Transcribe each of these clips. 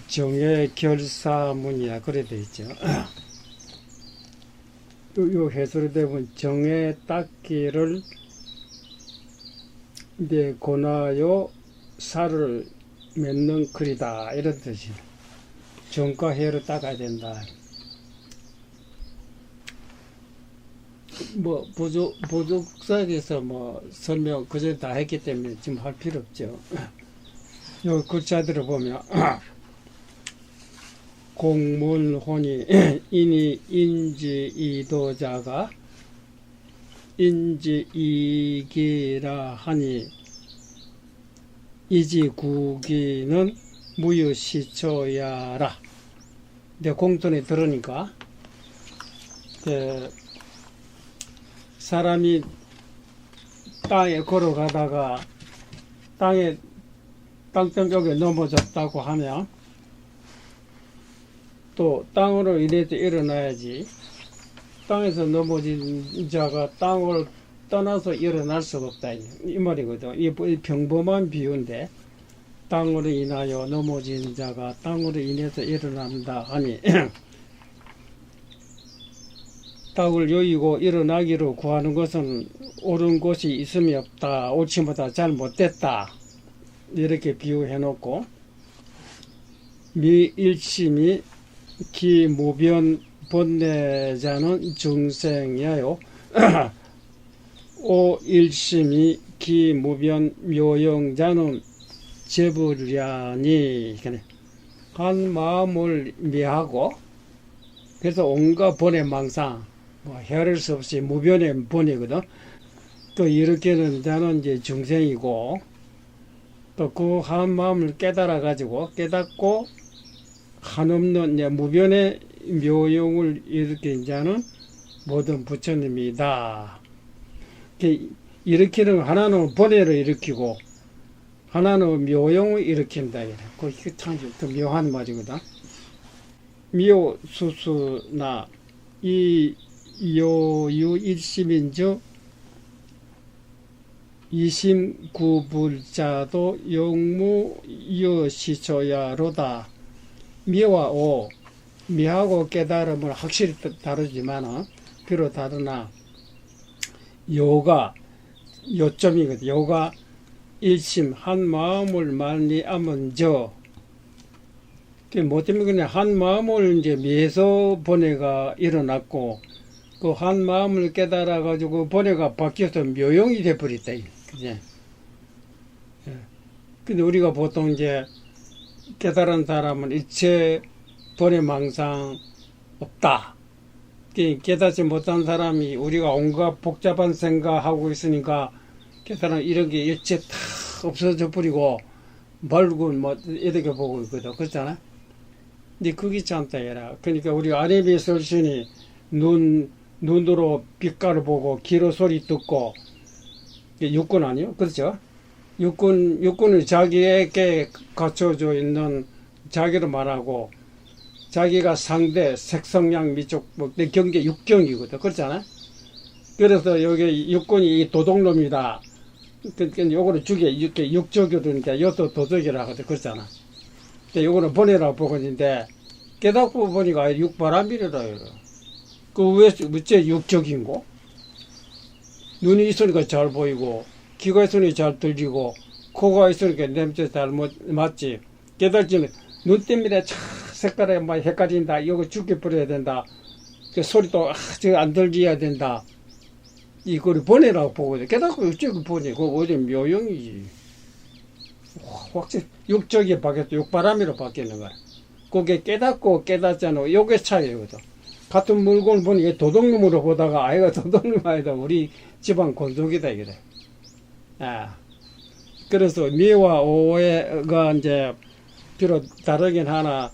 정의 결사문이야 그래 돼 있죠. 요 해설에 되면 정의 닦기를 이제 권하여 살을 맺는 글이다 이런 뜻이야. 정과 해를 닦아야 된다. 뭐 보족사에서 뭐 설명 그전에 다 했기 때문에 지금 할 필요 없죠. 요 글자들을 보면 공문혼이 인이 인지이도자가 인지이기라 하니 이지구기는 무유시초야라. 내 공돈에 들으니까 사람이 땅에 걸어가다가 땅점 쪽에 넘어졌다고 하면 또 땅으로 인해서 일어나야지. 땅에서 넘어진 자가 땅을 떠나서 일어날 수가 없다 이 말이거든. 이 평범한 비유인데 땅으로 인하여 넘어진 자가 땅으로 인해서 일어난다 하니 땅을 여의고 일어나기로 구하는 것은 옳은 곳이 있음이 없다. 옳지 못하다. 잘못됐다. 이렇게 비유해놓고 미일심이 기무변 본내자는 중생이야요. 오일심이 기무변 묘영자는 제불이라니. 한 마음을 미하고 그래서 온갖 번의 망상 헤아릴 수 없이 무변의 번이거든. 또 이렇게는 자는 이제 중생이고 또 그 한 마음을 깨달아 가지고 깨닫고 한없는 이제 무변의 묘용을 일으킨 자는 모든 부처님이다. 일으키는 하나는 번뇌를 일으키고 하나는 묘용을 일으킨다. 그게 참 묘한 말이거든. 미오수수나 이 요유일심인즉 이심구불자도 용무여시초야로다. 미와 오, 미하고 깨달음을 확실히 다르지만 비록 다르나 요가 요점이거든. 요가 일심 한 마음을 말미암은 저. 뭐 때문에 그냥 한 마음을 이제 미해서 번뇌가 일어났고 그 한 마음을 깨달아 가지고 번뇌가 바뀌어서 묘용이 돼 버렸다. 그지? 근데 우리가 보통 이제 깨달은 사람은 일체 번뇌 망상 없다. 깨닫지 못한 사람이 우리가 온갖 복잡한 생각하고 있으니까 깨달은 이런 게 일체 다 없어져 버리고 말고 뭐 이렇게 보고 있거든. 그렇잖아? 근데 그게 참다 얘라. 그러니까 우리 아레비 설신이 눈으로 빛깔을 보고 귀로 소리 듣고 육군 아니요? 그렇죠? 육군을 자기에게 갖춰져 있는 자기로 말하고 자기가 상대 색성량 미적 경계 육경이거든. 그렇잖아? 그래서 여기 육군이 도둑놈이다. 그러니까 요거를 이렇게 육적이니까 요도 도둑이라 하거든. 그렇잖아? 요거는 번뇌라고 보거든요. 깨닫고 보니까 육바람이래라. 그 왜 어째 육적인고? 눈이 있으니까 잘 보이고, 귀가 있으니까 잘 들리고, 코가 있으니까 냄새 잘 맞지. 깨달지는 눈 때문에 색깔이 막 헷갈린다. 이거 죽여버려야 된다. 그 소리도 안 들려야 된다. 이거를 번뇌라고 보거든. 깨닫고 육적이 번뇌. 그거 어디 묘용이지. 확실히 육적이 바뀌었다. 육바람이로 바뀌는 거야. 그게 깨닫고 깨닫지 않고 요게 차이거든. 같은 물건을 보니까 도둑놈으로 보다가 아이가 도둑놈 아니다. 우리 집안 권속이다 이래. 그래서 미와 오해가 이제 비록 다르긴 하나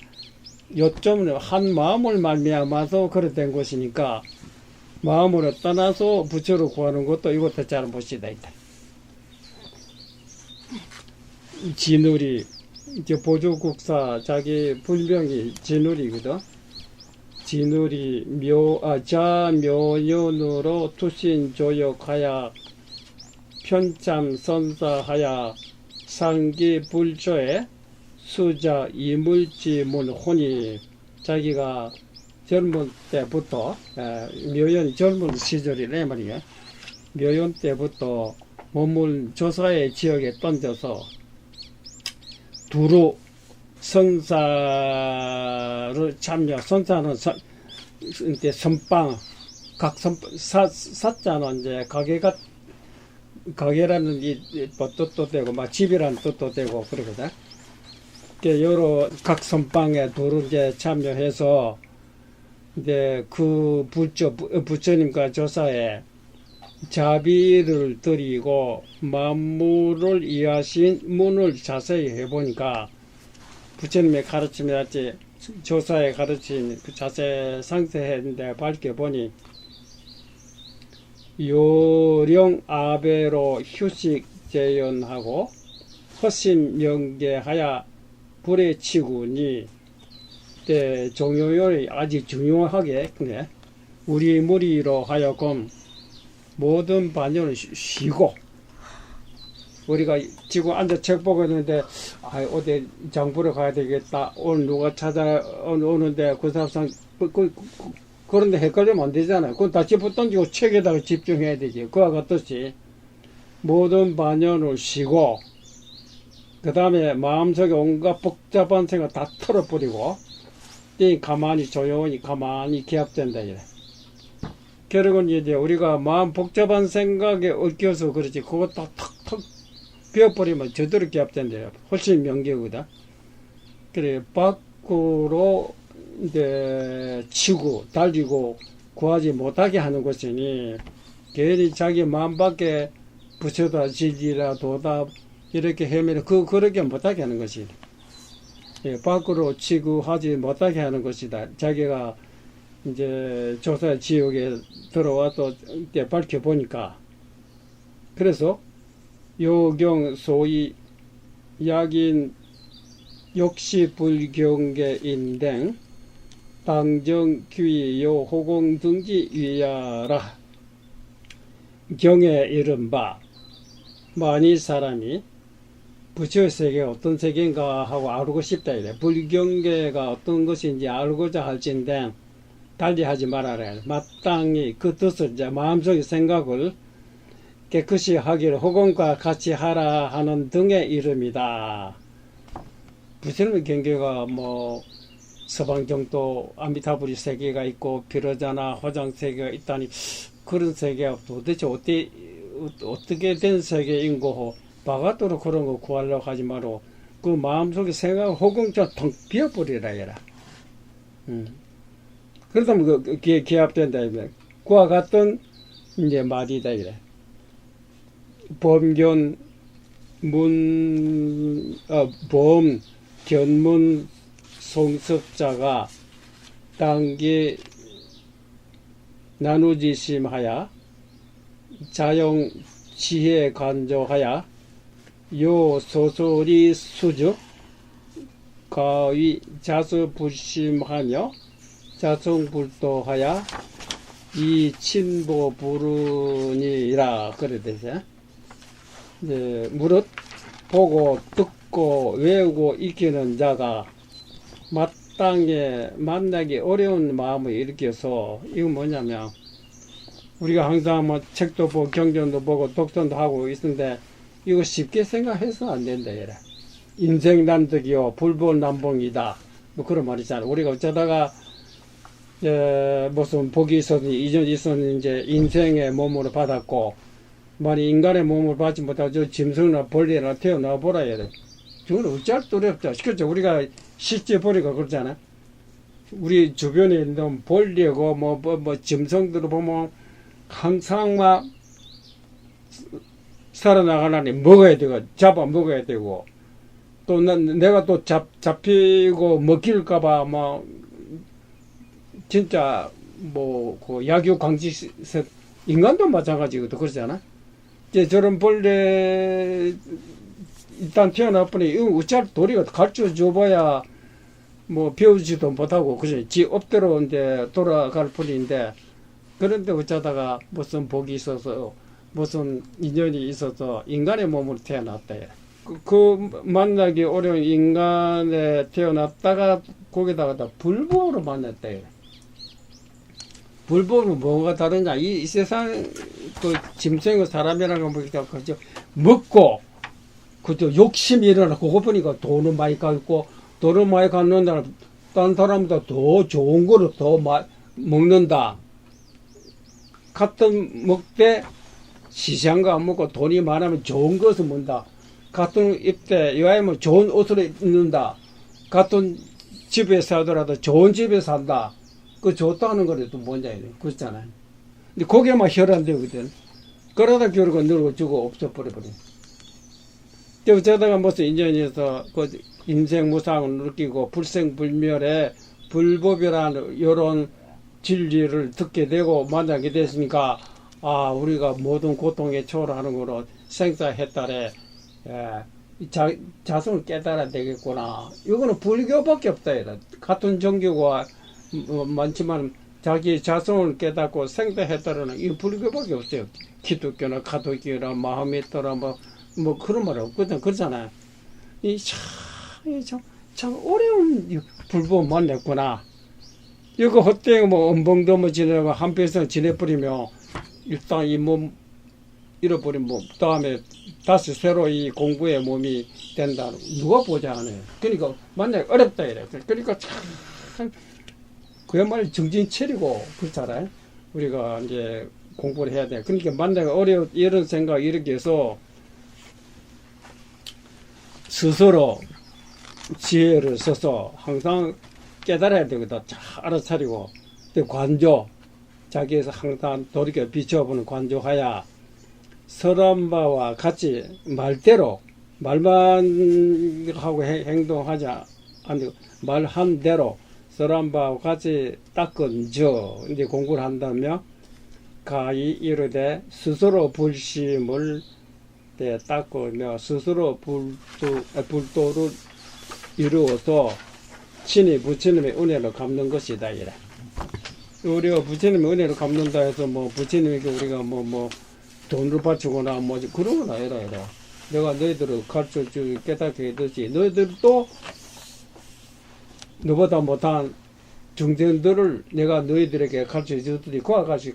요점은 한 마음을 말미암아서 그래 된 것이니까 마음으로 떠나서 부처를 구하는 것도 이것도 잘못이다. 진울이 이제 보조국사 자기 분명히 진울이거든. 진울이 자묘연으로 투신조역하야 편참 선사하야 상기불조에 수자 이물지문 혼이 자기가 젊은 때부터 묘연 젊은 시절이래 말이야. 묘연 때부터 몸을 조사의 지역에 던져서 두루 선사를 참여. 선사는 이제 선빵 각 사자는 이제 가게라는 이 뜻도 되고 막 집이라는 뜻도 되고 그러거든. 여러 각 선빵에 두루 이제 참여해서 이제 그 부처님과 조사에 자비를 드리고 만물을 이해하신 문을 자세히 해보니까 부처님의 가르침에 같이 조사에 가르친 그 자세 상세했는데 밝혀보니 요령 아베로 휴식 재연하고 허심 명계하야 불의 치구니 종요율이 아주 중요하게 그래. 우리 무리로 하여금 모든 반연을 쉬고 우리가 지금 앉아 책 보고 있는데 어디 장보러 가야 되겠다. 오늘 누가 찾아오는데 그 사람 그런데 헷갈리면 안 되잖아요. 그건 다 집어 던지고 책에다가 집중해야 되지. 그와 같듯이 모든 반연을 쉬고 그 다음에 마음속에 온갖 복잡한 생각 다 털어버리고 가만히 조용히 가만히 기합된다 이래. 결국은 이제 우리가 마음 복잡한 생각에 얽혀서 그렇지 그거 다 턱턱 비워버리면 저대로 기합된대요. 훨씬 명계거든. 그래 밖으로 이제 치고 달리고 구하지 못하게 하는 것이니 괜히 자기 마음 밖에 부처다 진리라 도다 이렇게 헤매는 그렇게 못하게 하는 것이다. 예, 밖으로 치구하지 못하게 하는 것이다. 자기가 이제 조사 지옥에 들어와서 밝혀보니까 그래서 요경 소위 약인 역시불경계인댕 당정귀요 호공등지 위야라 경에 이른바 만일 사람이 부처의 세계가 어떤 세계인가 하고 알고 싶다 이래. 불경계가 어떤 것인지 알고자 할진데 달리 하지 말아라. 마땅히 그 뜻을 이제 마음속의 생각을 깨끗이 하기를 호공과 같이 하라 하는 등의 이름이다. 부처님의 경계가 뭐 서방정도 아미타불이 세계가 있고 비로자나 화장 세계가 있다니 그런 세계가 도대체 어떻게 된 세계인고 바가도록 그런 거 구하려고 하지 마로 그 마음속에 생각을 호공처럼 텅 비워버리라 해라. 그렇다면 그 기합된다 이래. 그와 같은 이제 말이다 이래. 범견 범 견문 송습자가 단기 나누지심하야 자용 지혜 간조하야 요 소소리 수주 가위 자수불심하며 자성불도하야 이 친보 부르니라 그래 되세요. 이제 무릇 보고 듣고 외우고 익히는 자가 마땅히 만나기 어려운 마음을 일으켜서 이건 뭐냐면 우리가 항상 뭐 책도 보고 경전도 보고 독선도 하고 있는데 이거 쉽게 생각해서는 안 된다 이래. 인생 난득이요 불보남봉이다 뭐 그런 말 있잖아. 우리가 어쩌다가 무슨 복이 있었니 이전이 있었니 이제 인생의 몸으로 받았고 만약 인간의 몸을 받지 못하고 저 짐승이나 벌레나 태어나 보라 이래. 저건 어찌할 도리 없다. 그렇죠. 우리가 실제 보니까 그렇잖아. 우리 주변에 있는 벌레고 뭐 짐승들을 보면 항상 막 살아나가려니 먹어야 되고 잡아 먹어야 되고 또 내가 또 잡히고 먹힐까봐 뭐 진짜 뭐 그 약유 강지 인간도 마찬가지거든. 그러잖아. 이제 저런 벌레 일단 태어나보니 이거 어차피 도리가 가르쳐 줘봐야 뭐 배우지도 못하고 그죠. 지 업대로 이제 돌아갈 뿐인데 그런데 어쩌다가 무슨 복이 있어서 무슨 인연이 있어서 인간의 몸으로 태어났다. 그 만나기 어려운 인간에 태어났다가 거기다가 다 불법으로 만났다. 불법은 뭐가 다르냐? 이 세상 그 짐승의 사람이라는 거 보니까 그저 먹고 그저 욕심이 일어나. 그거 보니까 돈을 많이 갖고 돈을 많이 갖는다. 다른 사람보다 더 좋은 거를 더 먹는다. 같은 먹되 시시한 거 안 먹고 돈이 많으면 좋은 것을 먹는다. 같은 입대 여하면 좋은 옷을 입는다. 같은 집에 살더라도 좋은 집에 산다. 그 좋다는 거래도 뭔지 알아요. 그렇잖아요. 근데 거기에만 혈안되거든. 그러다 결국 늙어 죽어 없어버려버려. 어쩌다가 무슨 인연에서 그 인생 무상을 느끼고 불생불멸의 불법이라는 이런 진리를 듣게 되고 만나게 됐으니까 아 우리가 모든 고통에 초월하는 거로 생사해탈에 자성을 깨달아야 되겠구나. 이거는 불교밖에 없다. 같은 종교가 많지만 자기 자성을 깨닫고 생사해탈하는 이 불교밖에 없어요. 기독교나 가톨교나 마호메트나 뭐 그런 말 없거든. 그렇잖아요. 참 어려운 불법 만났구나. 이거 헛되게 뭐 엄벙덤을 지내고 한편에서 지내버리며 일단 이 몸 잃어버리면 뭐 다음에 다시 새로 이 공부의 몸이 된다. 누가 보자 하네. 그러니까 만나기 어렵다 이래. 그러니까 참 그야말로 정신 차리고 그렇잖아요. 우리가 이제 공부를 해야 돼. 그러니까 만나기 어려운 이런 생각 이렇게 해서 스스로 지혜를 써서 항상 깨달아야 되거든. 잘 알아차리고 관조 자기에서 항상 돌이켜 비춰보는 관조하야 설한 바와 같이 말대로 말만 하고 행동하지 않고 말한 대로 설한 바와 같이 닦은저 이제 공부를 한다며 가히 이르되 스스로 불심을 닦으며 스스로 불도를 이루어서 친히 부처님의 은혜를 갚는 것이다 이래. 우리가 부처님의 은혜를 갚는다 해서 뭐 부처님에게 우리가 뭐 돈을 바치거나 뭐 그런 건 아니라 내가 너희들을 가르쳐 주 깨닫게 해두지. 너희들도 너보다 못한 중생들을 내가 너희들에게 가르쳐 주더니 그와 같이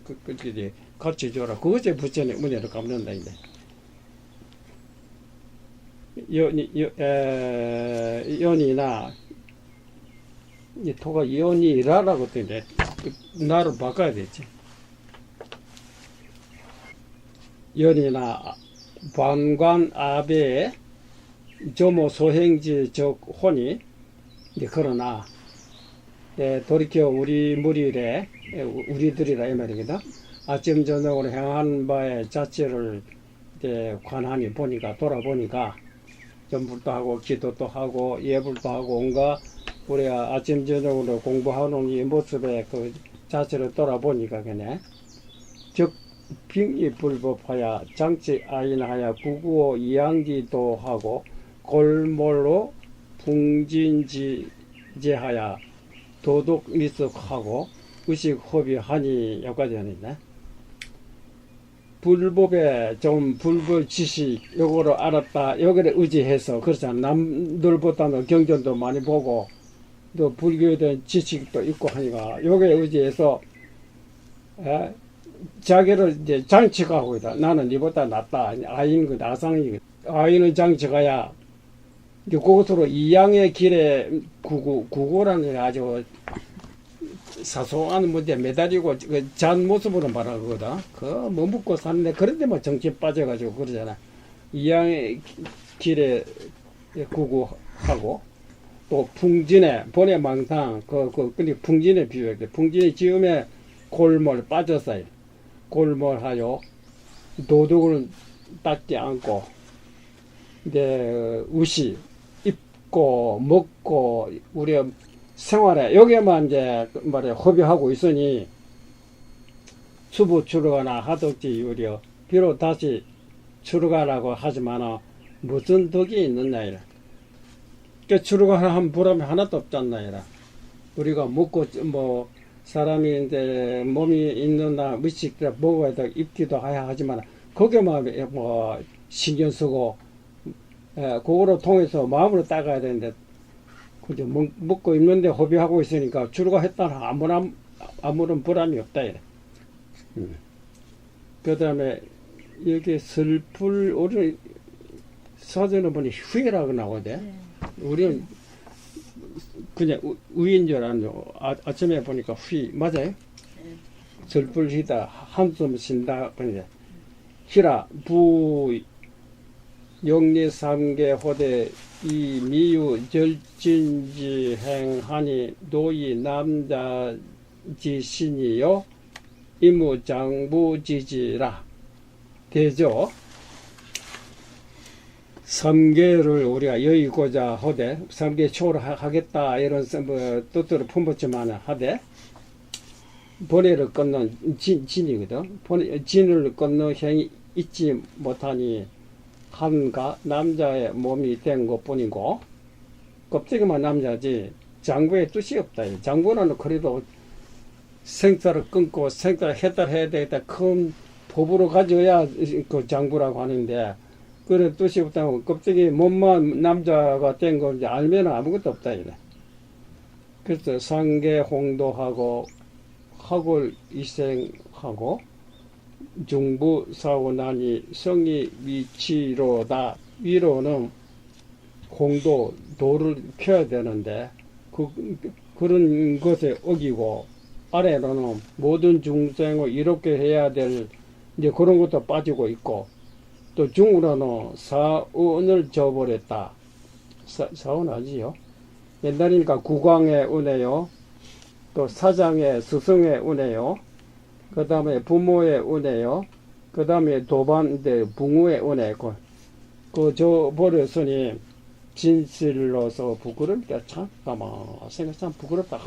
가르쳐 줘라. 그것이 부처님의 은혜를 갚는다 이래. 연이나 이 토가 연이라라고 뜨는데 나를 바꿔야 되지. 연이나 반관아베 조모 소행지 적 혼이 그러나 돌이켜 우리 무리래 우리들이라 이 말이거든. 아침 저녁으로 행한 바의 자체를 관하니 보니까 돌아보니까 전불도 하고 기도도 하고 예불도 하고 온갖 우리가 아침 저녁으로 공부하는 이 모습의 그 자체를 돌아보니까 그네 즉 빙의 불법하여 장치 아인하여 구구어 이양지도 하고 골몰로 풍진지제하여 도덕 미숙하고 의식 허비하니 여기까지 하는데 불법에 좀 불법 지식 요거를 알았다 여기를 의지해서 그렇잖아. 남들보다는 경전도 많이 보고 또 불교에 대한 지식도 있고 하니까 여기에 의지해서 자기를 이제 장치가하고 있다. 나는 니보다 낫다. 아이는 그 나상이 아이는 장치가야 그것으로 이양의 길에 구구라는 아주 사소한 문제에 매달리고 잔 모습으로 말하는 거다. 뭐 묻고 사는데 그런데 뭐 정신 빠져가지고 그러잖아. 이양의 길에 구구하고 또 풍진에 본의 망상 근데 풍진에 비유해. 풍진의 지음에 골몰 빠졌어요. 골몰하여 도둑을 닦지 않고 이제 우시 입고 먹고 우리가 생활에 여기에만 이제 말이야 허비하고 있으니 수부 출가나 하덕지 유려 비록 다시 출가라고 하지만 무슨 덕이 있느냐 이라. 그 출가한 보람이 하나도 없잖나 이라. 우리가 먹고 뭐 사람이 이제 몸이 있는다 미식들 먹어야 돼 입기도 해야 하지만 거기만 뭐 신경 쓰고 그거로 통해서 마음으로 닦아야 되는데, 그저 먹고 입는데 허비하고 있으니까 주로가 했다나 아무런 보람이 없다, 이래. 그 다음에, 여기 슬플, 우리 사전에 보니 후회라고 나오대. 우리는 그냥 우인 줄 알았는데, 아침에 보니까 맞아요? 슬플히다, 한숨 쉰다, 그러는데, 히라, 영리삼계 호대 이 미유 절진지 행하니 노이 남자지신이요 이무장부지지라 되죠. 삼계를 우리가 여의고자 하되 삼계 초를 하겠다 이런 뜻으로 품었지만 하되 번뇌를 끊는 진이거든. 진을 끊는 행이 있지 못하니 한가 남자의 몸이 된 것뿐이고 껍데기만 남자지 장부의 뜻이 없다. 장부는 그래도 생사를 끊고 생사를 해달해야 되겠다. 큰 법으로 가져야 그 장부라고 하는데 그런 뜻이 없다고 껍데기 몸만 남자가 된 건지 알면 아무것도 없다. 이래. 그래서 상계 홍도하고 학을 이생하고 중부 사고 나니 성이 위치로다. 위로는 홍도 도를 펴야 되는데 그런 것에 어기고 아래로는 모든 중생을 이롭게 해야 될 이제 그런 것도 빠지고 있고 또 중으로는 사은을 저버렸다. 사은 아지요. 옛날이니까 국왕의 은혜요. 또 사장의 스승의 은혜요. 그 다음에 부모의 은혜요. 그 다음에 도반대 붕우의 은혜. 저 버렸으니 진실로서 부끄럽다. 참, 생각 참 부끄럽다.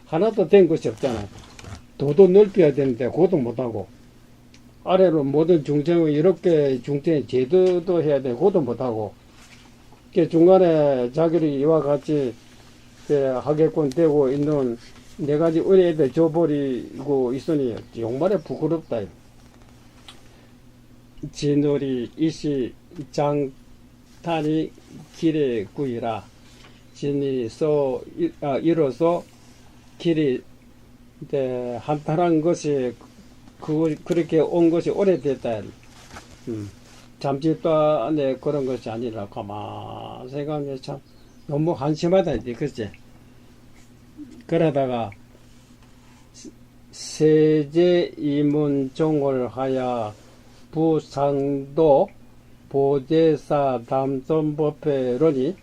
하나도 된 것이 없잖아. 도도 넓혀야 되는데, 그것도 못하고. 아래로 모든 중생을 이렇게 중생의 제도도 해야 돼. 그것도 못하고. 중간에 자기를 이와 같이 하게끔 되고 있는 네 가지 은혜들 줘버리고 있으니 정말에 부끄럽다. 진월이 이시 장탄이 길에 구이라. 진이 이로써 길이 한탄한 것이 그렇게 온 것이 오래됐다. 잠시간에 그런 것이 아니라 가만 생각하면 참 너무 한심하다. 그치? 그러다가 세제 이문종을 하여 부상도 보제사 담선법회론이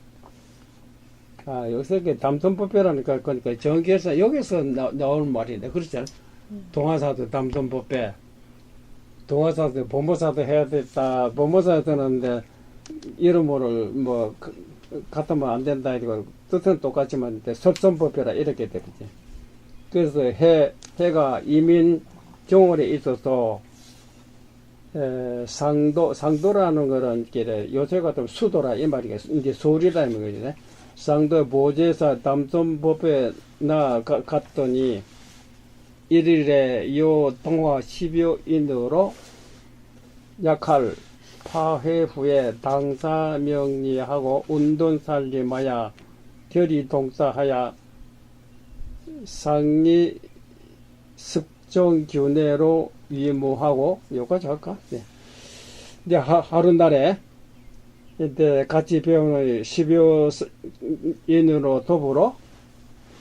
여기서 담선법회라니까 그러니까 정계에서 여기서 나올 말인데 그렇잖아. 동화사도 담선법회, 동화사도 법무사도 해야 됐다. 법무사 되는데 이름을 뭐 같으면 안 된다 이거 뜻은 똑같지만 설선법회라 이렇게 되겠지. 그래서 해가 이민 정월에 있어서 상도라는 거는 요새 같으면 수도라 이 말이겠어. 이제 서울이다 이 말이지. 상도 보제사 담선법회 나 갔더니 1일에 요 동화 10여인으로 약할 파회 후에 당사 명리하고 운동 살림하여 결의 동사하여 상리 습정 균회로 위무하고 요까지 할까? 네. 이제 하루날에 이때 같이 배우는 10여인으로 더불어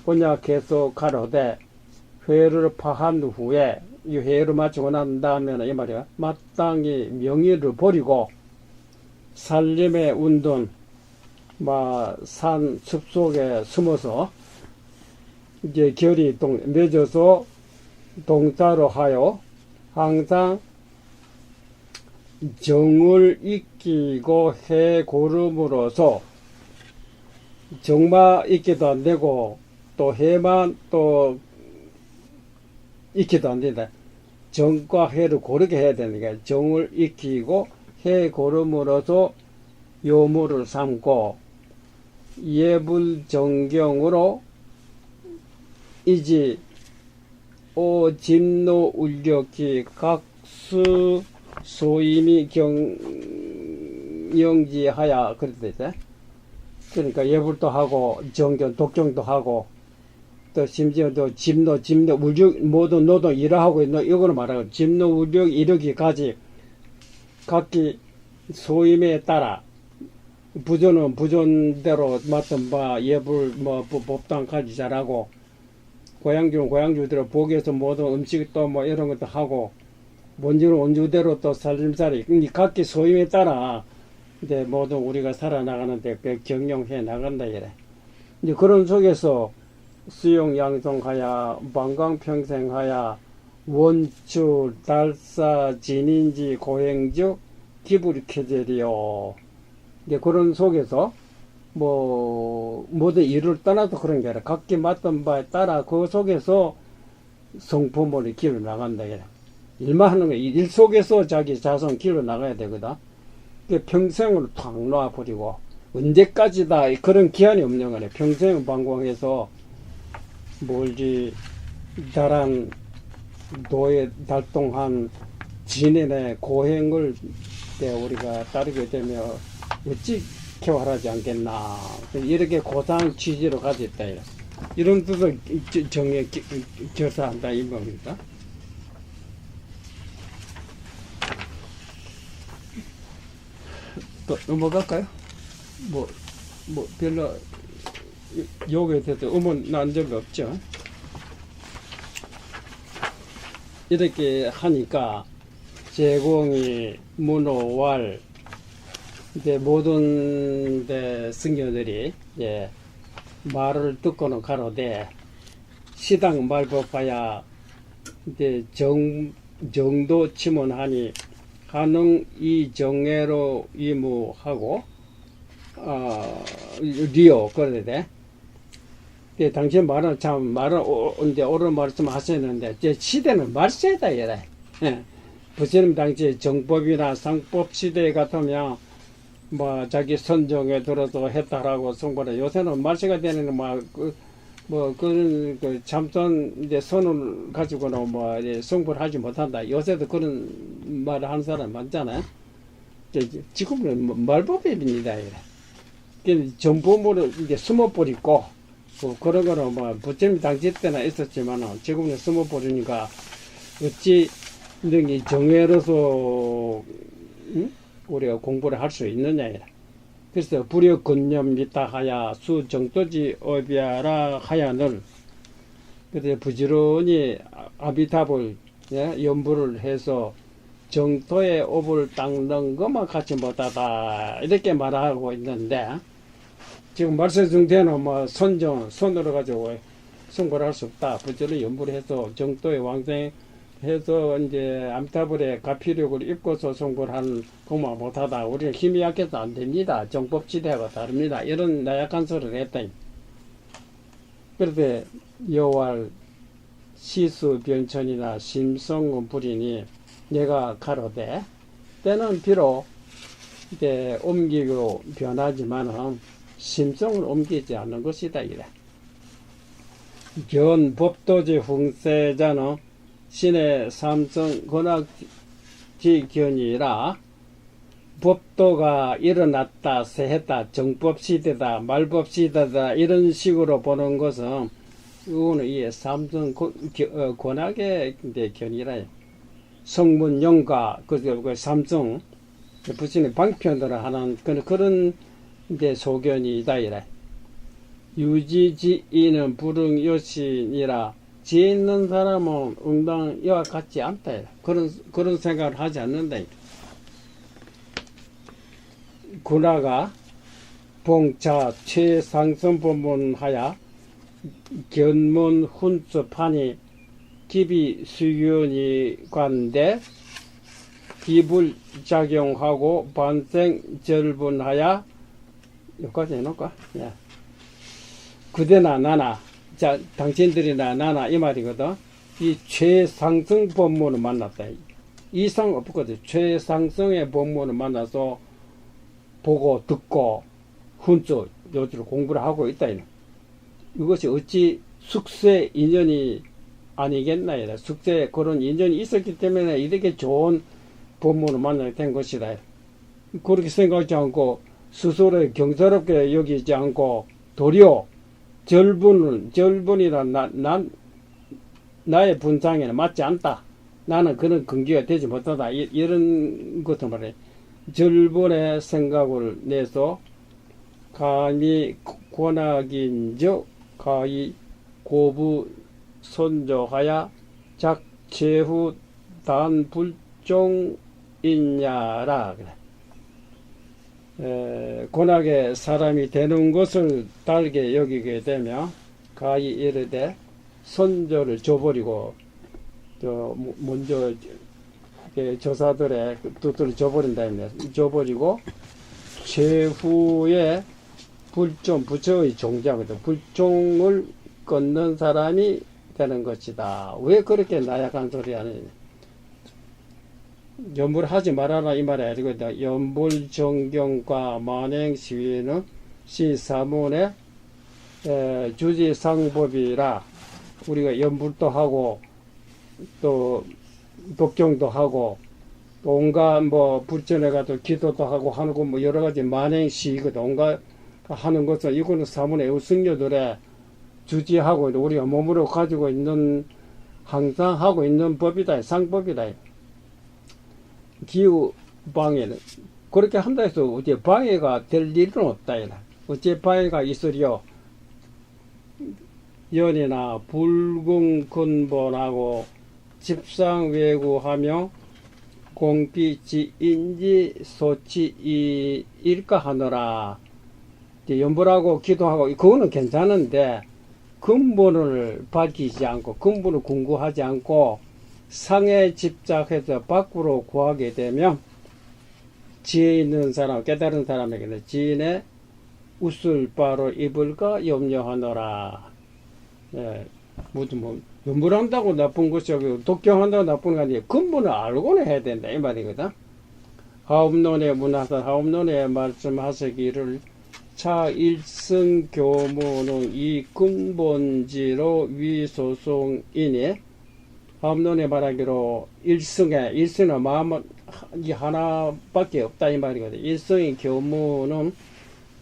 그냥 계속 가로되 회를 파한 후에 이 회를 마치고 난 다음에는 이 말이야 마땅히 명의를 버리고 살림의 운동 산 숲속에 숨어서 이제 결이 맺어서 동자로 하여 항상 정을 익히고 해 고름으로써 정마 익기도 안 되고 또 해만 또 익히도 안 된다. 정과 해를 고르게 해야 되니까 정을 익히고 해 고름으로써 요물을 삼고 예불정경으로 이지 오짐노 울력기 각수 소임이 경영지하야 그래도 돼. 그러니까 예불도 하고 정견 독경도 하고 또 심지어 또 집노 우력 모든 노동 일하고 있는 이거는 말하고 집노 우력 이르기까지 각기 소임에 따라 부조는 부존대로 맡은 바 예불 뭐 법당까지 잘하고 고향주는 고향주대로 복에서 모든 음식도 뭐 이런 것도 하고 원주는 원주대로 또 살림살이 각기 소임에 따라 이제 모든 우리가 살아나가는데 경영해 나간다 이래. 이제 그런 속에서 수용 양성하야 만강평생하야 원추 달사 진인지 고행주 기불ike제리요. 이제 그런 속에서 뭐 모든 일을 떠나도 그런 게 아니라 각기 맡은 바에 따라 그 속에서 성품을 길러 나간다 이래. 일만 하는 거야. 일 속에서 자기 자성 길러 나가야 되거든. 평생을 탁 놔버리고 언제까지다 그런 기한이 없는 거네. 평생 방광해서 멀지 다란 도에 달동한 진인의 고행을 우리가 따르게 되면 어찌 쾌활하지 않겠나. 이렇게 고상 취지로 가졌다. 이런 뜻을 정에 결사한다 이 말입니다. 또 넘어갈까요? 뭐 별로 요구에 대해서 의문 난 적이 없죠. 이렇게 하니까 제공이 문호왈 이제 모든 승려들이 이제 말을 듣고는 가로되 시당 말법하야 이제 정도 치문하니 가능 이 정례로 이무하고 리오 그래야 돼. 당신 말은 참 말은 이제 옳은 말씀 하셨는데 제 시대는 말세다 이래. 부처님 당시 정법이나 상법 시대 같으면 뭐 자기 선정에 들어서 했다라고 선고를 요새는 말세가 되는 그런 참선 이제 선을 가지고는 뭐 성불 하지 못한다. 요새도 그런 말을 하는 사람 많잖아요. 지금은 말법입니다. 정법으로 이제 숨어버리고 그런 거는 뭐 부처님 당시 때나 있었지만 지금은 숨어버리니까 어찌 능히 정회로서 우리가 공부를 할 수 있느냐 이라. 그래서 불여 근념 미타 하야 수 정도지 어비아라 하야는 그래서 부지런히 아비탑을 연부를 해서 정토에 업을 닦는 것만 같이 못하다 이렇게 말하고 있는데 지금 말세 중대는 뭐 손으로 가지고 승부를 할 수 없다. 부지런히 연부를 해서 정토에 왕생해서 이제 암탑을에 가피력을 입고서 승부를 하는 것만 못하다. 우리는 힘이 약해서 안 됩니다. 정법지대하고 다릅니다. 이런 나약한 소리를 했다. 그런데 여왈 시수변천이나 심성은 불이니 내가 가로되 때는 비록 이제 옮기고 변하지만은 심성을 옮기지 않는 것이다 이래. 견 법도지 흥세자는 신의 삼성 권학지견이라 법도가 일어났다 세했다 정법시대다 말법시대다 이런 식으로 보는 것은 이거는 이 삼성 권학의 견이라. 성문영가 그 삼성 부처님 방편으로 하는 그런 이제 소견이다 이래. 유지지이는 불응여신이라 지혜 있는 사람은 응당 이와 같지 않다 이래. 그런 생각을 하지 않는다 이래. 군화가 봉차 최상선법문하야 견문 훈수판이 기비 수견이 관대 기불작용하고 반생절분하야 여기까지 해놓을까? 예. 그대나 나나 자 당신들이나 나나 이 말이거든. 이 최상승 법문을 만났다. 이상 없거든. 최상승의 법문을 만나서 보고 듣고 훈수 요즘 공부를 하고 있다. 이것이 어찌 숙세 인연이 아니겠나 이래. 숙세에 그런 인연이 있었기 때문에 이렇게 좋은 법문을 만나게 된 것이다. 그렇게 생각하지 않고 스스로 경사롭게 여기지 않고 도리어 절분이라 나의 분상에는 맞지 않다. 나는 그런 근기가 되지 못하다. 이런 것도 말해. 절분의 생각을 내서 감히 권악인즉 가히 고부 선조하야 작체후 단 불종이냐라. 권악의 사람이 되는 것을 달게 여기게 되면 가히 이르되 선조를 줘버리고 먼저 저사들의 뜻을 줘버린다. 줘버리고 최후에 불종, 부처의 종자거든. 불종을 끊는 사람이 되는 것이다. 왜 그렇게 나약한 소리 하느냐. 연불하지 말아라 이 말이 아니고 연불정경과 만행시위는 시사문의 주지상법이라 우리가 연불도 하고 또 독경도 하고 또 온갖 뭐 불전에 가도 기도도 하고 하는 거 뭐 여러 가지 만행시거든. 온갖 하는 것은 이거는 사문의 우승녀들의 주지하고 우리가 몸으로 가지고 있는 항상 하고 있는 법이다. 상법이다. 기후 방해는 그렇게 한다 해서 어째 방해가 될 일은 없다. 어째 방해가 있으려 연이나 불궁근본하고 집상외구하며 공피지인지 소치일까 하느라. 연불하고 기도하고 그거는 괜찮은데 근본을 밝히지 않고 근본을 궁구하지 않고 상에 집착해서 밖으로 구하게 되면 지혜 있는 사람, 깨달은 사람에게는 지인의 웃을 바로 입을까 염려하노라. 무슨 연불한다고 나쁜 것이 아니고 독경한다고 나쁜 거 아니에요. 근본을 알고는 해야 된다 이 말이거든. 하업론의 문화사 하업론에 말씀하시기를 차 일승교무는 이 근본지로 위소송이니 하업론에 말하기로 일승의 마음은 이 하나밖에 없다 이 말이거든. 일승의 교무는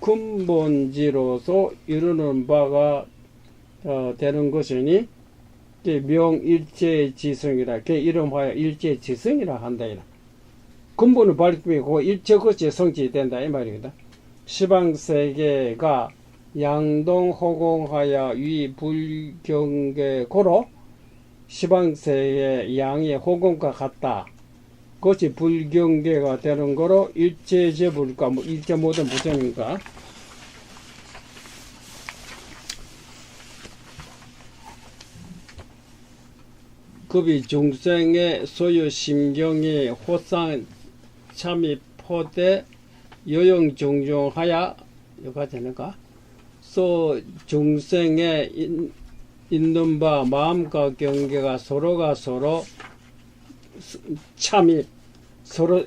근본지로서 이루는 바가 되는 것이니 명일체지성이라 그 이름하여 일체지성이라 한다. 근본을 밝히고 일체것이 성취된다 이 말이거든. 시방세계가 양동호공하여 위불경계고로 시방세계 양의 호공과 같다. 그것이 불경계가 되는 거로 일체제불가 뭐 일체 모든 부정인가. 급이 중생의 소유 심경이 호상 참입포대 요영종종하야 요가 되는가? 소 중생의 있는 바 마음과 경계가 서로가 서로 참입 서로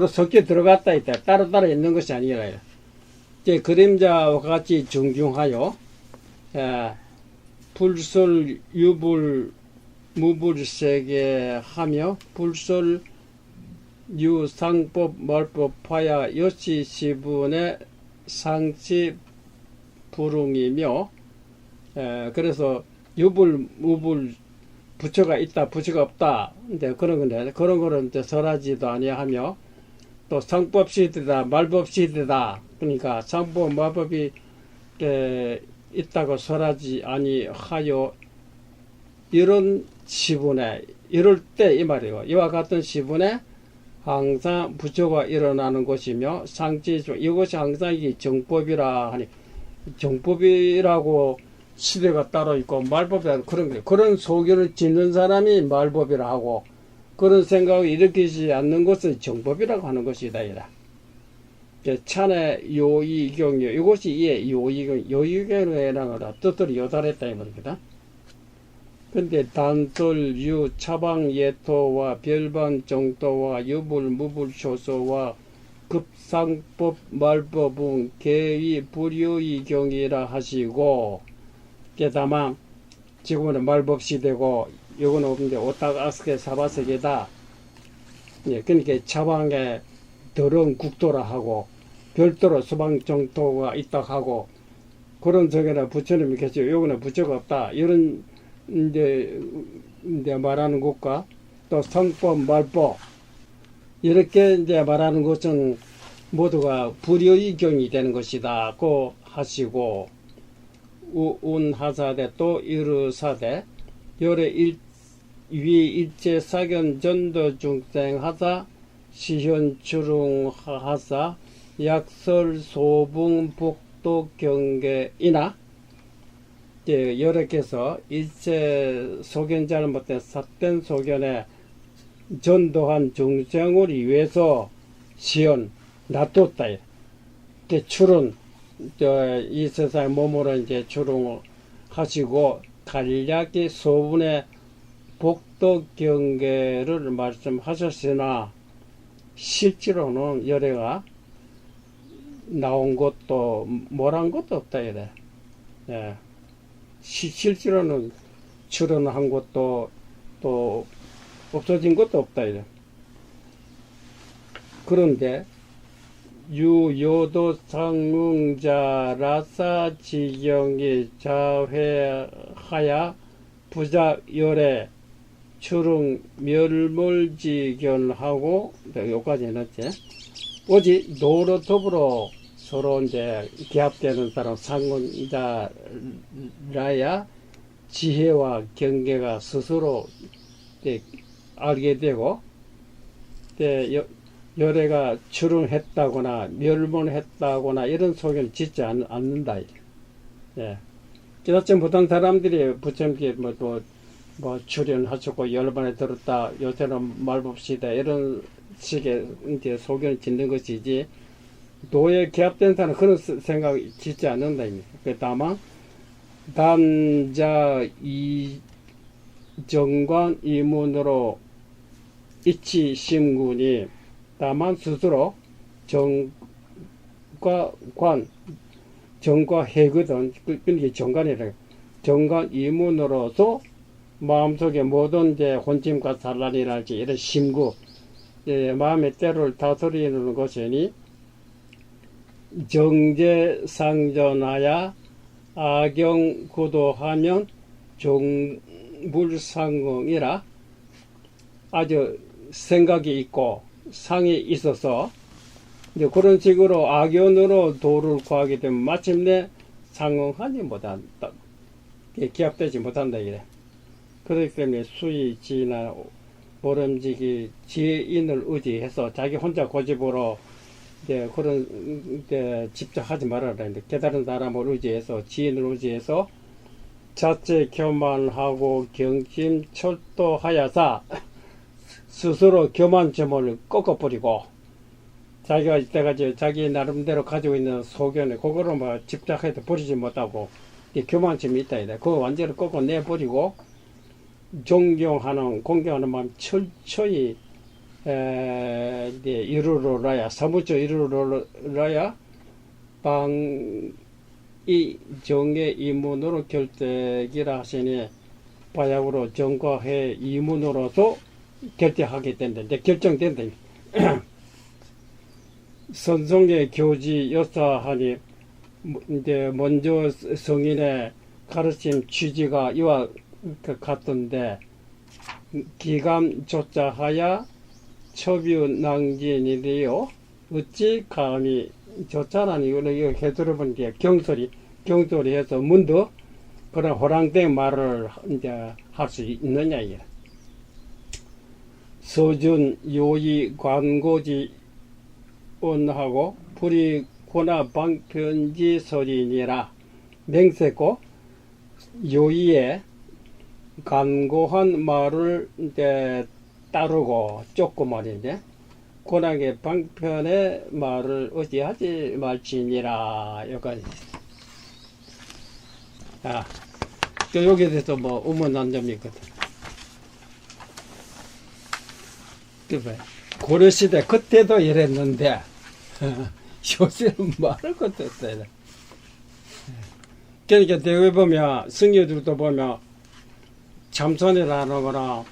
섞여 들어갔다 있다. 따로따로 있는 것이 아니라 이제 그림자와 같이 중중하여 불설 유불 무불세계 하며 불설 유상법 말법하야 여시시분의 상치 불응이며 그래서 유불 무불 부처가 있다 부처가 없다 근데 그런 건데 그런 거는 이제 설하지도 아니하며 또 상법 시대다 말법 시대다 그러니까 상법 말법이 있다고 설하지 아니하여 이런 시분에 이럴 때 이 말이에요. 이와 같은 시분에 항상 부처가 일어나는 것이며 상치 이것이 항상 이게 정법이라 하니 정법이라고 시대가 따로 있고 말법이라는 그런 소견을 짓는 사람이 말법이라 하고 그런 생각을 일으키지 않는 것을 정법이라고 하는 것이다. 찬의 요의경이요. 이것이 이에 요의경으로 해당하라. 뜻을 요달했다 이 말입니다. 근데 단설, 유, 차방, 예토와 별반, 정토와 유불, 무불, 초소와 급상법, 말법은 개의 불유의 경이라 하시고 다만 지금은 말법 시대고 이거는 없는데 오딱 아스케 사바세계다. 예, 그러니까 차방에 더러운 국도라 하고 별도로 수방정토가 있다 하고 그런 속에나 부처님이 계시고 여기는 부처가 없다 이런 이제 말하는 것과 또 성법 말법 이렇게 이제 말하는 것은 모두가 불의의 경이 되는 것이다 고 하시고 운하사대 또 이르사대 열의 위 일체 사견 전도 중생하사 시현 추릉하사 약설 소붕 복도 경계이나 여러께서 일체 소견자를 못해 삿된 소견에 전도한 중생을 위해서 시현 놔뒀다. 추론 이 세상에 몸으로 이제 추론하시고 간략히 소분의 복도 경계를 말씀하셨으나 실제로는 열애가 나온 것도 뭐란 것도 없다 이래. 예. 실제로는 출연한 것도 또 없어진 것도 없다 이래. 그런데 유요도 상응자 라사지경이 자회하야 부작열애 추릉 멸물지견하고 여기까지 해놨지. 오직 노로 더불어 서로 이제 기합되는 사람 상응자라야 지혜와 경계가 스스로 알게 되고 열애가 출응했다거나 멸문했다거나 이런 소견을 짓지 않는다. 예. 기다쯤 보통 사람들이 부처님께 뭐 출연하셨고 열반에 들었다 요새는 말봅시다 이런 식의 이제 소견을 짓는 것이지 도에 기합된 사람은 그런 생각 짓지 않는다. 다만 단자 이정관 이문으로 이치 심군이 다만 스스로 정과 관 정과 해거든. 그게 정관이라 정관 이문으로서 마음속에 모든 이제 혼침과 산란이랄지 이런 심구 마음의 때를 다스리는 것이니 정제상전하야 악영구도하면 종불상공이라 아주 생각이 있고 상이 있어서 이제 그런 식으로 악연으로 도를 구하게 되면 마침내 상응하지 못한다. 기합되지 못한다 이래. 그렇기 때문에 수의 지나 모름지기 지혜인을 의지해서 자기 혼자 고집으로 이제 그런 이제 집착하지 말아라. 깨달은 사람을 의지해서 지혜인을 의지해서 자체 교만하고 경심 철도하여서 스스로 교만점을 꺾어버리고 자기가 이때까지 자기 나름대로 가지고 있는 소견에 그거를 뭐 집착해서 버리지 못하고 교만점이 있다. 그거 완전히 꺾어내버리고 존경하는 공경하는 마음 철저히 이루러라야 사무처 이루러라야 방이 정의 이문으로 결대기라 하시니 바약으로 정과해 이문으로도 결대하게 된다. 이제 결정된다. 선성의 교지 여사하니 이제 먼저 성인의 가르침 취지가 이와 같던데 기감 조차하야 첩유낭진이래요. 어찌 감히 조차라니 이거 해들어본 게 경솔이 해서 문득 그런 호랑된 말을 이제 할 수 있느냐 이게. 서준 요의 관고지 온하고 불이 고나 방편지 설이니라 맹세고 요의에 간고한 말을 이제 따르고 쫓고 말인데 고나게 방편의 말을 의지하지 말지니라 여기까지. 여기에 대해서 뭐 의문한 점이 있거든. 그래. 고려시대 그때도 이랬는데 요새는 말할 것도 없어요. 그러니까 대개 보면 승려들도 보면 참선이라거나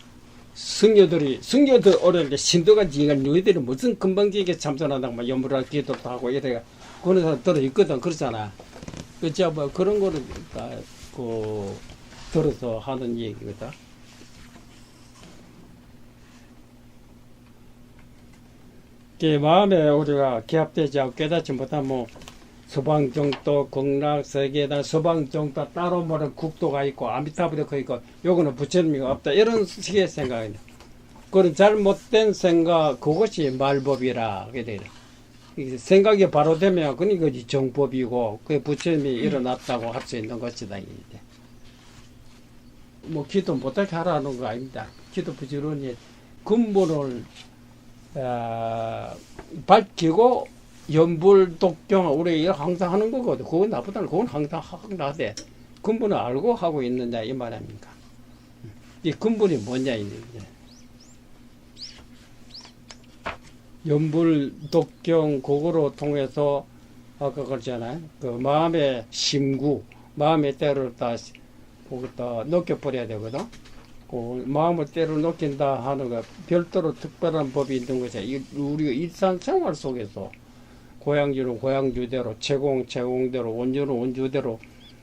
성녀들 오래 신도가 지가 너희들이 무슨 금방지게 참선한다고 막 연불할 기도도 하고 이래가 그런 사람 들어있거든. 그렇잖아. 그치, 뭐 그런 거를 다, 들어서 하는 얘기거든. 그 마음에 우리가 기합되지 않고 깨닫지 못하면 서방정도, 극락세계다, 서방정도 따로 뭐는 국도가 있고 아미타불가 있고 요거는 부처님이 없다 이런 식의 생각입니다. 그런 잘못된 생각 그것이 말법이라 하게 되네. 생각이 바로 되면 그것이 정법이고 그게 부처님이 일어났다고 할 수 있는 것이다. 이제. 뭐 기도 못하게 하라는 거 아닙니다. 기도 부지런히 근본을 밝히고 연불독경 우리가 항상 하는 거거든. 그건 나보다는 그건 항상 하되 근본을 알고 하고 있느냐 이 말 아닙니까? 이 근본이 뭐냐 이제 연불독경 그거로 통해서 아까 그러잖아요. 그 마음의 심구, 마음의 때를 다 거기다 녹여버려야 되거든. 그 마음을 때로 녹인다 하는 거 별도로 특별한 법이 있는 거지. 우리가 일상생활 속에서 고향주는 고향주대로, 제공대로, 원주는 원주대로,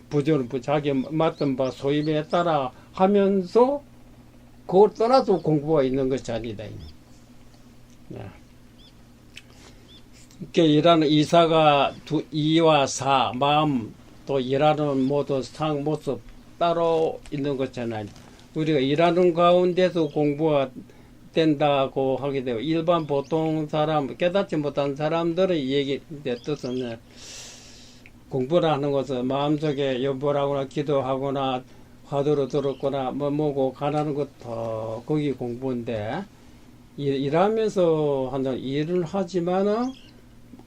부주는 자기 맡은 바 소임에 따라 하면서 그걸 떠나서 공부가 있는 것이 아니다. 이렇게 일하는 이사가 이와 사, 마음 또 일하는 모두 상 모습 따로 있는 것잖아요. 우리가 일하는 가운데서 공부가 된다고 하게 되고 일반 보통 사람 깨닫지 못한 사람들의 얘기 뜻은 공부를 하는 것은 마음속에 연보라거나 기도하거나 화두로 들었거나 뭐고 가라는 것도 거기 공부인데 일하면서 하는 일을 하지만은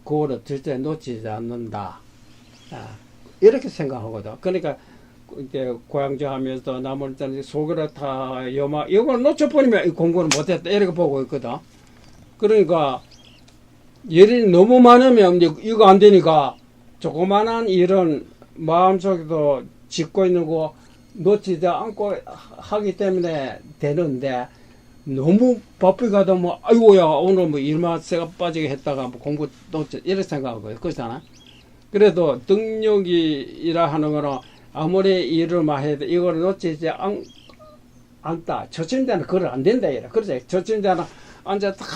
그거를 절대 놓치지 않는다. 이렇게 생각하거든. 그러니까 이제 고향주 하면서 남을 때는 소그라타 여마 이걸 놓쳐버리면 공부는 못했다 이렇게 보고 있거든. 그러니까 일이 너무 많으면 이제 이거 안 되니까 조그만한 일은 마음속에도 짓고 있는 거 놓치지 않고 하기 때문에 되는데 너무 바쁘게 가다 뭐 아이고야 오늘 뭐 일만 새가 빠지게 했다가 뭐 공부 놓치 이렇게 생각하고요. 그렇잖아. 그래도 등력이라 하는 거는 아무리 일을 많이 해도 이걸 놓치지 않다. 저침대는 그걸 안 된다. 이래. 그렇지. 저침대는 앉아 딱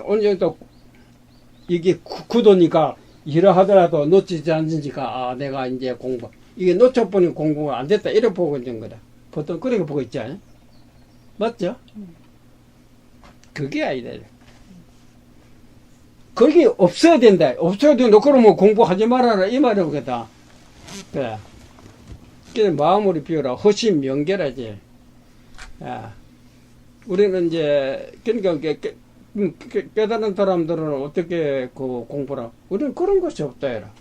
언제 또 이게 구도니까 일을 하더라도 놓치지 않으니까 아 내가 이제 공부 이게 놓쳐버린 공부가 안 됐다. 이렇게 보고 있는 거다. 보통 그렇게 보고 있지 않아요? 맞죠? 그게 아니다. 그게 없어야 된다. 없어야 된다. 그러면 공부하지 말아라. 이 말이거든. 그래. 마음으로 비우라. 허심 명결하지. 우리는 이제, 그러니까, 깨달은 사람들은 어떻게 그 공부를 하고, 우리는 그런 것이 없다, 해라.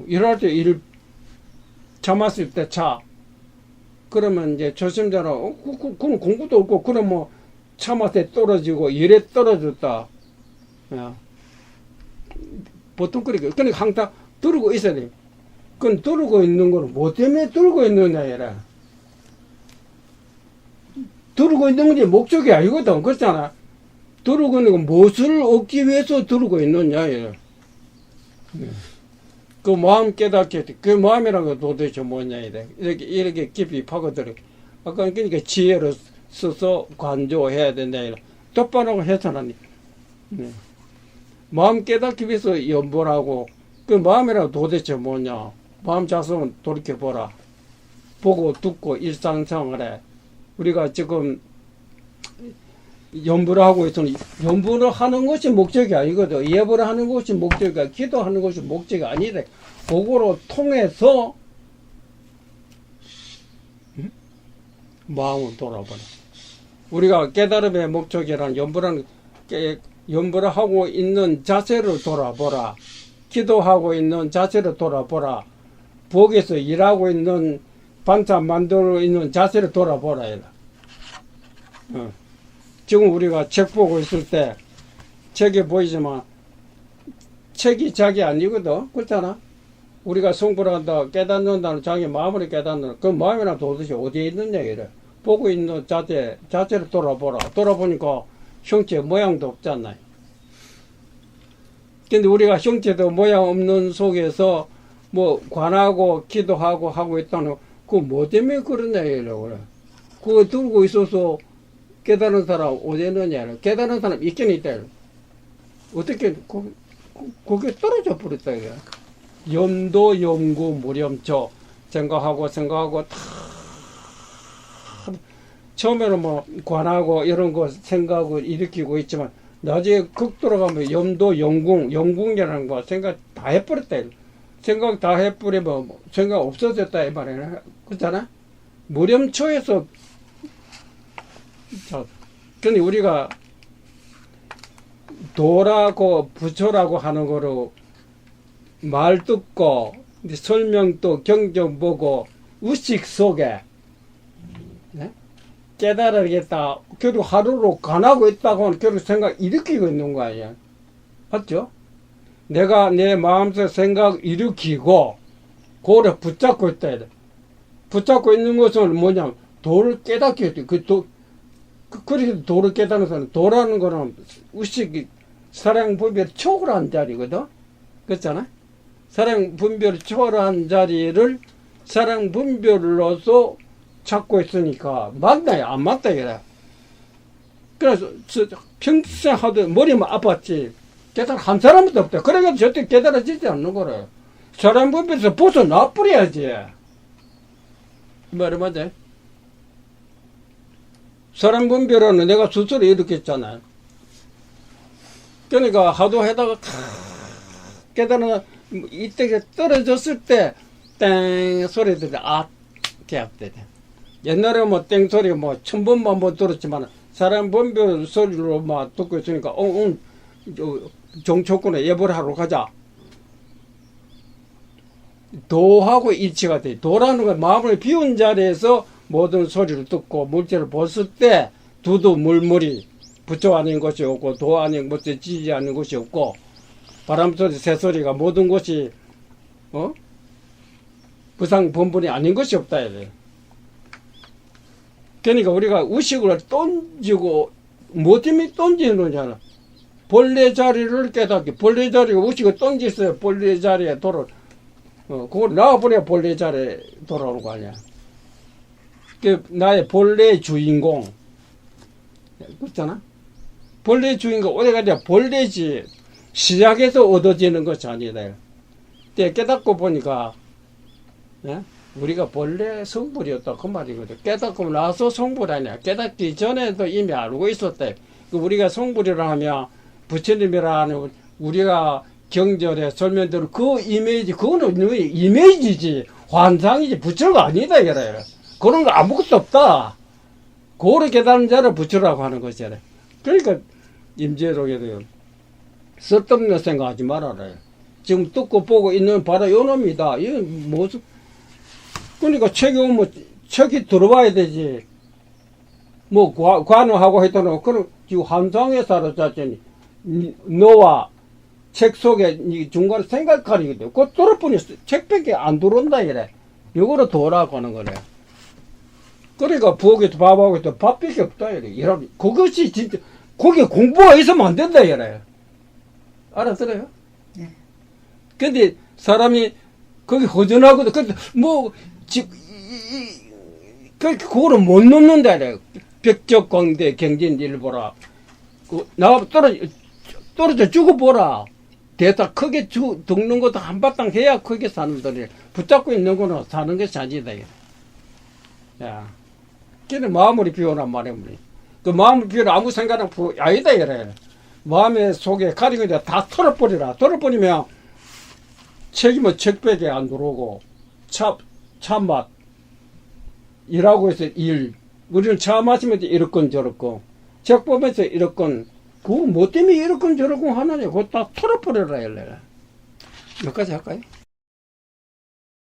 일할 때 참았을 때 차. 그러면 이제 조심자로, 그럼 공부도 없고, 그럼 뭐, 참았을 때 떨어지고, 일에 떨어졌다. 보통 그러니까 항상 들고 있어야 돼. 그건 들고 있는 거는 뭐 때문에 들고 있느냐, 얘라. 들고 있는 게 목적이 아니거든. 그렇잖아. 들고 있는 건 무엇을 얻기 위해서 들고 있느냐, 얘라. 그 마음 깨닫게, 그 마음이란 건 도대체 뭐냐, 이래. 이렇게 깊이 파고들어. 아까 그러니까 지혜를 써서 관조해야 된다, 이래. 똑바로 해서는, 마음 깨닫기 위해서 연보라고, 그 마음이란 도대체 뭐냐. 마음 자성은 돌이켜보라. 보고 듣고 일상생활에 우리가 지금 연부를 하고 있으면 연부를 하는 것이 목적이 아니거든. 예부를 하는 것이 목적이야. 기도하는 것이 목적이 아니래. 그거로 통해서 마음을 돌아보라. 우리가 깨달음의 목적이란 연부를 하고 있는 자세를 돌아보라. 기도하고 있는 자세를 돌아보라. 부엌에서 일하고 있는 반찬 만들고 있는 자세를 돌아보라. 지금 우리가 책 보고 있을 때 책이 보이지만 책이 자기 아니거든. 그렇잖아. 우리가 성불한다 깨닫는다는 자기 마음을 깨닫는 그 마음이란 도대체 어디에 있느냐 이래. 보고 있는 자체를 돌아보라. 돌아보니까 형체 모양도 없잖아요. 근데 우리가 형체도 모양 없는 속에서 뭐 관하고 기도하고 하고 있다는 그 뭐 때문에 그러냐 이러고 그래. 그거 들고 있어서 깨달은 사람 어디 있느냐. 깨달은 사람 있긴 있다. 어떻게 그게 떨어져 버렸다 이게. 염도 염구 무렴초 생각하고 다 처음에는 뭐 관하고 이런 거 생각을 일으키고 있지만 나중에 극 돌아가면 염도 영궁이라는 거 생각 다 해버렸다. 생각 다 해버리면 생각 없어졌다 이 말이야. 그렇잖아? 무렴초에서 자, 근데 우리가 도라고 부처라고 하는 거로 말 듣고 설명도 경전 보고 의식 속에 네? 깨달아야겠다. 결국 하루로 간하고 있다고 하면 결국 생각 일으키고 있는 거 아니야. 맞죠? 내가 내 마음속 생각 일으키고 그거를 붙잡고 있다. 붙잡고 있는 것은 뭐냐면 도를 깨닫게 돼. 그렇게 도를 깨닫는 사람, 도라는 거는 의식이 사랑 분별 초월한 자리거든. 그렇잖아? 사랑 분별 초월한 자리를 사랑 분별로서 찾고 있으니까 맞나요? 안 맞다 이래. 그래서 평생 하도 머리만 아팠지 깨달아 한 사람도 없다. 그래가지고 절대 깨달아지지 않는 거래. 사랑 분별에서 벗어나 버려야지. 이 말이 맞아? 사랑 분별은 내가 스스로 일으켰잖아요. 그러니까 하도 해다가 깨달아 이때 떨어졌을 때 땡 소리 들려. 아 개압돼. 옛날에 뭐 땡 소리 뭐 1000번만 못 들었지만 사랑 분별 소리로 막 듣고 있으니까 정초권에 예보를 하러 가자. 도하고 일치가 돼. 도라는 건 마음을 비운 자리에서 모든 소리를 듣고 물질을 봤을 때 두두 물물이 부처 아닌 것이 없고 도 아닌 것이 지지 않는 것이 없고 바람소리 새소리가 모든 것이 부상 본분이 아닌 것이 없다 이래. 그러니까 우리가 의식을 던지고 뭐 때문에 던지느냐. 본래 자리를 깨닫게. 본래 자리가 의식을 던졌어요. 본래 자리에 그걸 나와버려야 본래 자리에 돌아오는 거 아니야. 그 나의 본래 주인공. 그렇잖아? 본래 주인공, 오래가자 본래지, 시작에서 얻어지는 것이 아니다. 깨닫고 보니까, 예? 우리가 본래 성불이었다. 그 말이거든. 깨닫고 나서 성불 아니야. 깨닫기 전에도 이미 알고 있었다. 우리가 성불이라 하면, 부처님이라 하는 우리가 경전에 설명대로 그 이미지, 그거는 이미지지. 환상이지. 부처가 아니다. 이래. 그런 거 아무것도 없다. 그거를 깨닫는 자를 부처라고 하는 것이잖아요. 그러니까 임재록에도 쓸데없는 생각하지 말아라. 지금 듣고 보고 있는 바로 요놈이다. 이건 무슨 그러니까 책이 오면 책이 들어와야 되지. 뭐 관여하고 했다는 그런 지금 환상에 살았잖니. 너와 책 속에 중간에 생각하는 게 돼. 그거 들어보니 책밖에 안 들어온다 이래. 이거를 도라고 하는 거래. 그러니까 부엌에서 밥하고 있다 밥밖에 없다 이래. 그것이 진짜 거기에 공부가 있으면 안 된다 이래. 알아들어요? 네. 근데 사람이 거기 허전하거든. 근데 뭐 그거를 못 놓는다 이래. 벽적광대 경진일보라. 나 떨어져 죽어보라. 대사 크게 죽는 것도 한바탕 해야 크게 사는 거래. 붙잡고 있는 거는 사는 것이 아니다 이래. 야. 걔는 마음을 비우란 말이야. 그 마음을 비우라 아무 생각은 아니다 이래. 마음의 속에 가리고 이제 다 털어버리라. 털어버리면 책임은 책백에 안 들어오고 차맛 일하고 해서 일. 우리는 차 마시면 이렇건 저렇건 책 보면서 이렇건 그거 뭐 때문에 이렇건 저렇건 하느냐. 그거 다 털어버려라 이래. 여기까지 할까요?